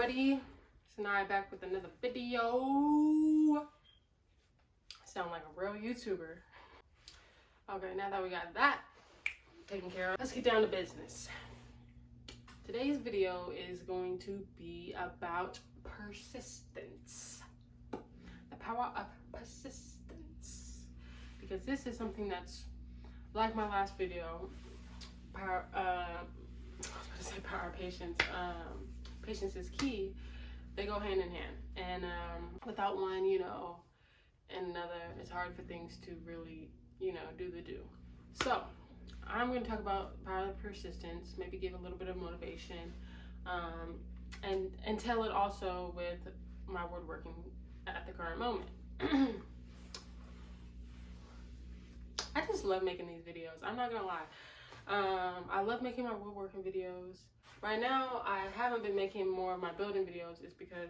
everybody, so now I'm back with another video. I sound like a real YouTuber. Okay, now that we got that taken care of, let's get down to business. Today's video is going to be about persistence. The power of persistence. Because this is something that's like my last video, power patience. Patience is key. They go hand in hand, and without one, and another, it's hard for things to really, do the do. So I'm going to talk about power of persistence, maybe give a little bit of motivation, and tell it also with my woodworking at the current moment. I just love making these videos. I'm not gonna lie. I love making my woodworking videos. Right now, I haven't been making more of my building videos. It's because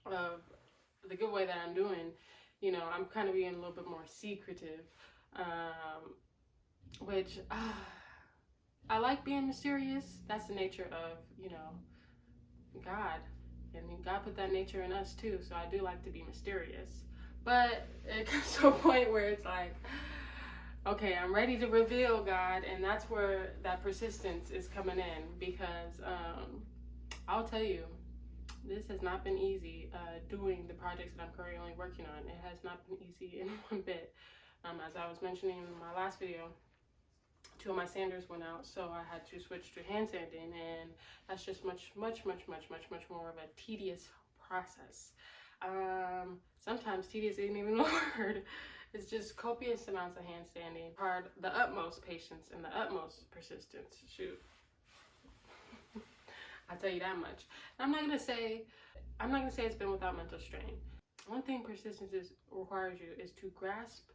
of the good way that I'm doing. I'm kind of being a little bit more secretive, which I like being mysterious. That's the nature of, God. And God put that nature in us too. So I do like to be mysterious. But it comes to a point where it's like, okay, I'm ready to reveal God, and that's where that persistence is coming in, because I'll tell you, this has not been easy doing the projects that I'm currently working on. It has not been easy in one bit. As I was mentioning in my last video, 2 of my sanders went out, so I had to switch to hand sanding, and that's just much more of a tedious process. Sometimes tedious isn't even a word. It's just copious amounts of handstanding, the utmost patience and the utmost persistence. Shoot, I'll tell you that much. I'm not gonna say it's been without mental strain. One thing persistence requires you is to grasp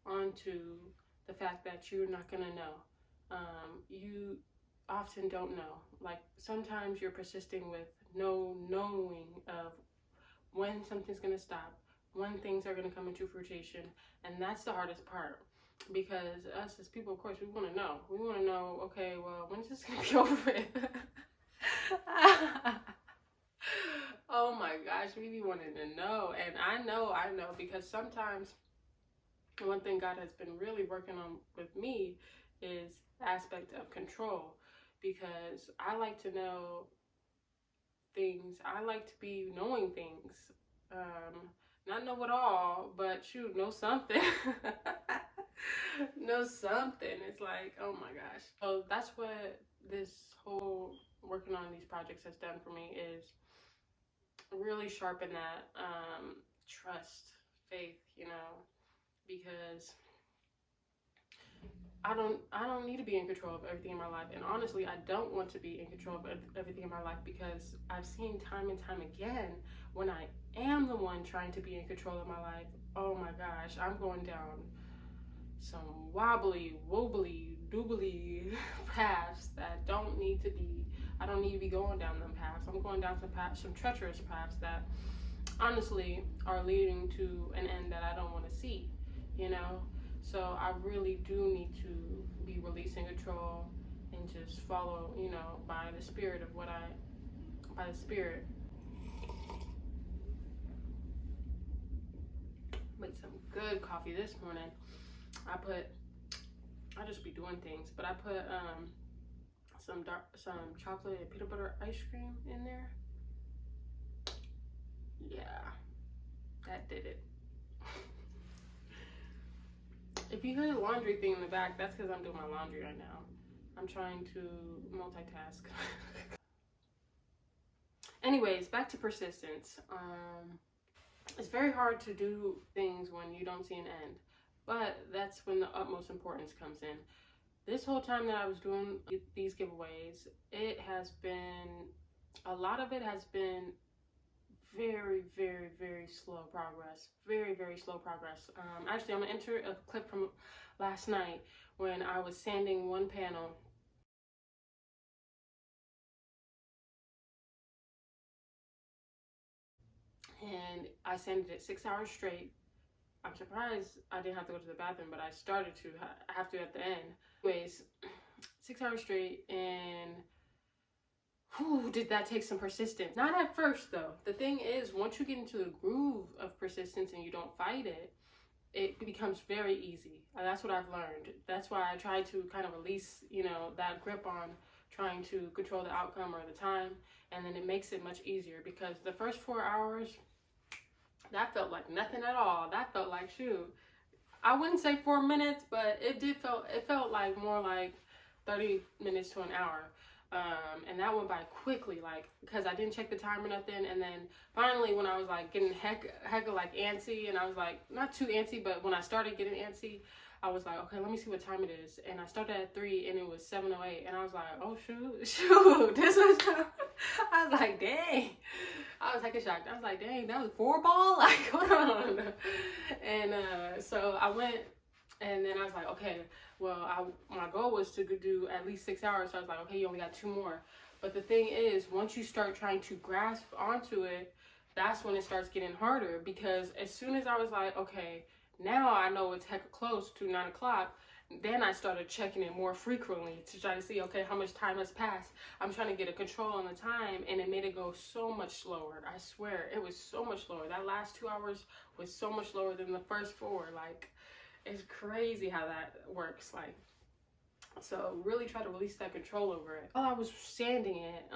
onto the fact that you're not gonna know. You often don't know. Like, sometimes you're persisting with no knowing of when something's gonna stop, when things are going to come into fruition, and that's the hardest part, because us as people, of course, we want to know. We want to know, okay, well, when's this going to be over with? Oh my gosh, we be wanting to know, and I know, because sometimes one thing God has been really working on with me is the aspect of control, because I like to know things. I like to be knowing things. Not know it all, but shoot, know something. Know something. It's like, oh my gosh. So that's what this whole working on these projects has done for me, is really sharpen that trust, faith, because I don't need to be in control of everything in my life. And honestly, I don't want to be in control of everything in my life, because I've seen time and time again, when I am the one trying to be in control of my life, oh my gosh, I'm going down some wobbly, doobly paths that I don't need to be going down them paths. I'm going down some treacherous paths that honestly are leading to an end that I don't want to see, So I really do need to be releasing control and just follow, by the spirit of by the spirit. Made some good coffee this morning. I just be doing things, but I put some chocolate and peanut butter ice cream in there. Yeah, that did it. If you hear the laundry thing in the back, that's because I'm doing my laundry right now. I'm trying to multitask. Anyways, back to persistence. It's very hard to do things when you don't see an end, but that's when the utmost importance comes in. This whole time that I was doing these giveaways, a lot of it has been very slow progress. Very slow progress. Actually, I'm gonna enter a clip from last night when I was sanding one panel. And I sanded it 6 hours straight. I'm surprised I didn't have to go to the bathroom, but I started to. I have to at the end. Anyways, 6 hours straight, and whew, did that take some persistence. Not at first though. The thing is, once you get into the groove of persistence and you don't fight it, it becomes very easy. That's what I've learned. That's why I try to kind of release, that grip on trying to control the outcome or the time, and then it makes it much easier, because the first 4 hours, that felt like nothing at all. That felt like, shoot, I wouldn't say 4 minutes, but it felt like more like 30 minutes to an hour. And that went by quickly, like, because I didn't check the time or nothing. And then finally, when I was like getting hecka like antsy, and I was like, not too antsy, but when I started getting antsy, I was like, okay, let me see what time it is. And I started at 3 and it was 7:08. And I was like, oh, shoot, this was, I was like, dang. I was hecka shocked. I was like, dang, that was 4 ball? Like, hold on. And so I went, and then I was like, okay, well, my goal was to do at least 6 hours. So I was like, okay, you only got 2 more. But the thing is, once you start trying to grasp onto it, that's when it starts getting harder. Because as soon as I was like, okay, now I know it's hecka close to 9 o'clock, then I started checking it more frequently to try to see, okay, how much time has passed. I'm trying to get a control on the time, and it made it go so much slower. I swear, it was so much slower. That last 2 hours was so much slower than the first 4. Like, it's crazy how that works. Like, so really try to release that control over it. While I was sanding it,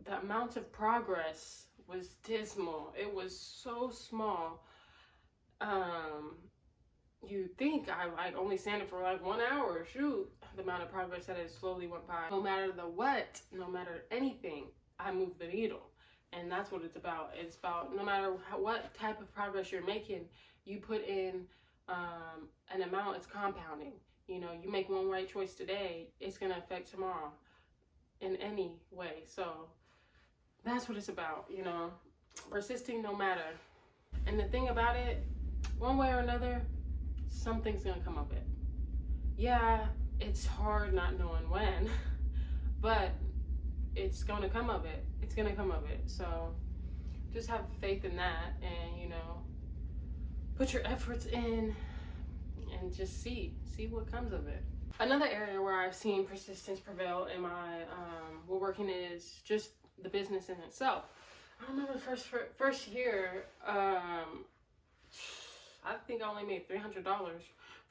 the amount of progress was dismal. It was so small. You think I like only sanded for like 1 hour. Shoot, the amount of progress that it slowly went by. No matter the what, no matter anything, I moved the needle. And that's what it's about. It's about no matter what type of progress you're making, you put in an amount, it's compounding. You make one right choice today, it's going to affect tomorrow in any way. So that's what it's about, persisting no matter. And the thing about it, one way or another, something's going to come of it. Yeah, it's hard not knowing when, but it's going to come of it. It's going to come of it. So just have faith in that, and, put your efforts in and just see what comes of it. Another area where I've seen persistence prevail in my woodworking is just the business in itself. I remember the first year, I think I only made $300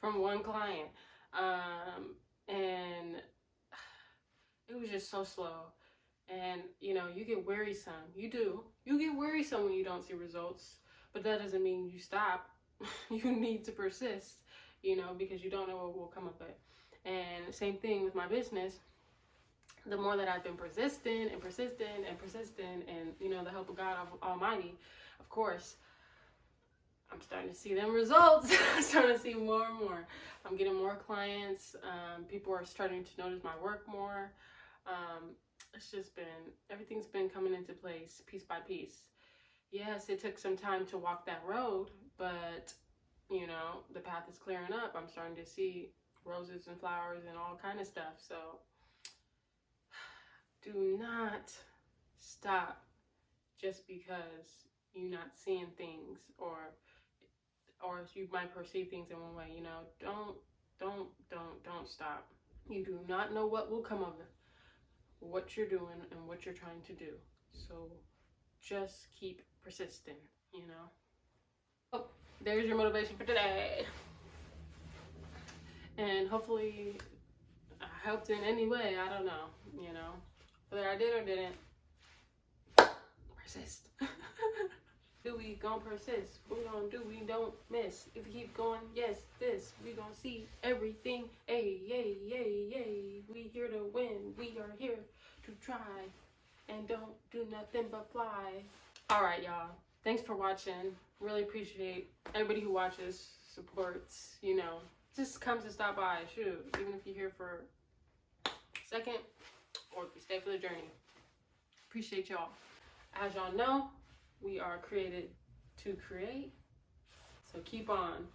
from one client, and it was just so slow. And you get wearisome. You get wearisome when you don't see results, but that doesn't mean you stop. You need to persist, because you don't know what will come of it. And same thing with my business. The more that I've been persistent, and the help of God Almighty, of course, I'm starting to see them results. I'm starting to see more and more. I'm getting more clients. People are starting to notice my work more. It's just everything's been coming into place piece by piece. Yes, it took some time to walk that road, but the path is clearing up. I'm starting to see roses and flowers and all kind of stuff. So do not stop just because you're not seeing things, or you might perceive things in one way. Don't stop. You do not know what will come of it, what you're doing and what you're trying to do. So just keep persisting, Oh, there's your motivation for today. And hopefully I helped in any way. I don't know, whether I did or didn't. Persist. Do we gonna persist? We gonna do, we don't miss. If we keep going, yes, this, we gonna see everything. Hey, yay, yay, yay. We here to win. We are here to try. And don't do nothing but fly. Alright, y'all. Thanks for watching. Really appreciate everybody who watches, supports, just comes to stop by. Shoot, even if you're here for a second, or if you stay for the journey. Appreciate y'all. As y'all know, we are created to create. So keep on.